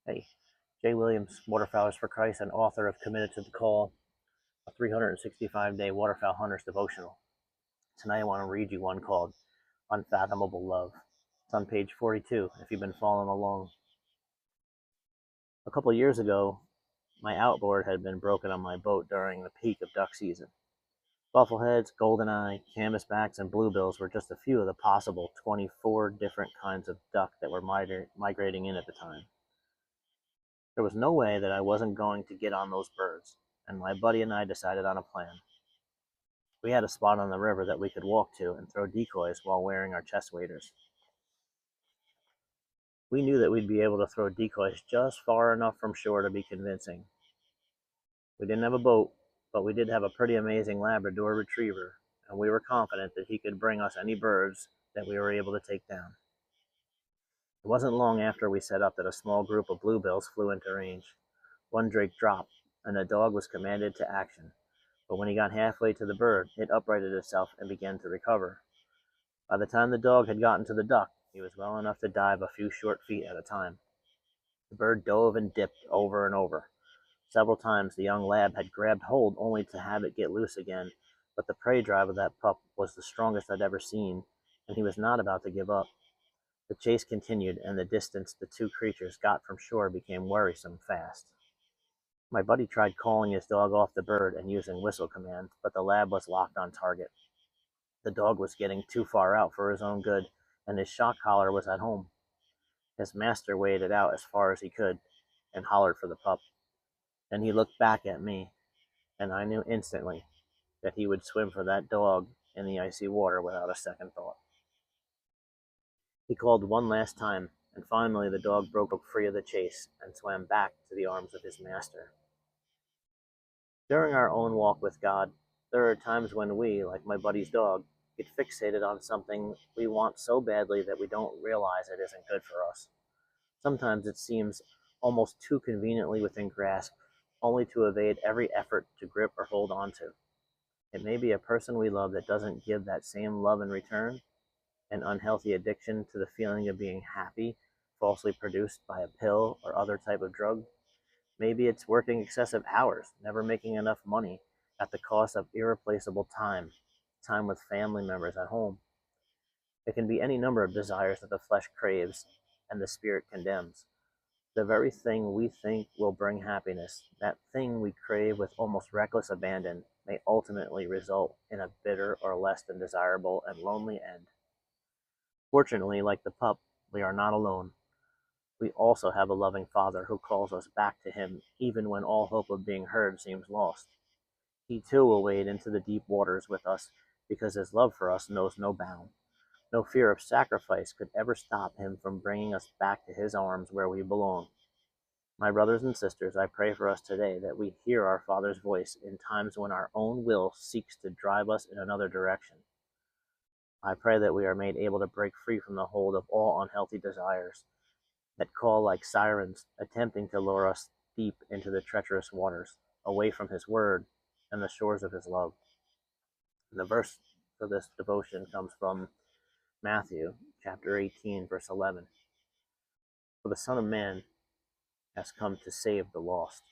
Hey, Jay Williams, Waterfowlers for Christ, and author of Committed to the Call, a 365-day waterfowl hunter's devotional. Tonight I want to read you one called Unfathomable Love. It's on page 42 if you've been following along. A couple of years ago, my outboard had been broken on my boat during the peak of duck season. Buffleheads, goldeneye, canvasbacks, and bluebills were just a few of the possible 24 different kinds of duck that were migrating in at the time. There was no way that I wasn't going to get on those birds, and my buddy and I decided on a plan. We had a spot on the river that we could walk to and throw decoys while wearing our chest waders. We knew that we'd be able to throw decoys just far enough from shore to be convincing. We didn't have a boat, but we did have a pretty amazing Labrador retriever, and we were confident that he could bring us any birds that we were able to take down. It wasn't long after we set up that a small group of bluebills flew into range. One drake dropped, and the dog was commanded to action. But when he got halfway to the bird, it uprighted itself and began to recover. By the time the dog had gotten to the duck, he was well enough to dive a few short feet at a time. The bird dove and dipped over and over. Several times the young lab had grabbed hold only to have it get loose again, but the prey drive of that pup was the strongest I'd ever seen, and he was not about to give up. The chase continued, and the distance the two creatures got from shore became worrisome fast. My buddy tried calling his dog off the bird and using whistle commands, but the lab was locked on target. The dog was getting too far out for his own good, and his shock collar was at home. His master weighed it out as far as he could and hollered for the pup. Then he looked back at me, and I knew instantly that he would swim for that dog in the icy water without a second thought. He called one last time, and finally the dog broke free of the chase and swam back to the arms of his master. During our own walk with God, there are times when we, like my buddy's dog, get fixated on something we want so badly that we don't realize it isn't good for us. Sometimes it seems almost too conveniently within grasp, only to evade every effort to grip or hold on to. It may be a person we love that doesn't give that same love in return, an unhealthy addiction to the feeling of being happy, falsely produced by a pill or other type of drug. Maybe it's working excessive hours, never making enough money at the cost of irreplaceable time with family members at home. It can be any number of desires that the flesh craves and the spirit condemns. The very thing we think will bring happiness, that thing we crave with almost reckless abandon, may ultimately result in a bitter or less than desirable and lonely end. Fortunately, like the pup, we are not alone. We also have a loving Father who calls us back to Him even when all hope of being heard seems lost. He too will wade into the deep waters with us because His love for us knows no bound. No fear of sacrifice could ever stop Him from bringing us back to His arms where we belong. My brothers and sisters, I pray for us today that we hear our Father's voice in times when our own will seeks to drive us in another direction. I pray that we are made able to break free from the hold of all unhealthy desires that call like sirens, attempting to lure us deep into the treacherous waters, away from His word and the shores of His love. And the verse for this devotion comes from Matthew chapter 18, verse 11. For the Son of Man has come to save the lost.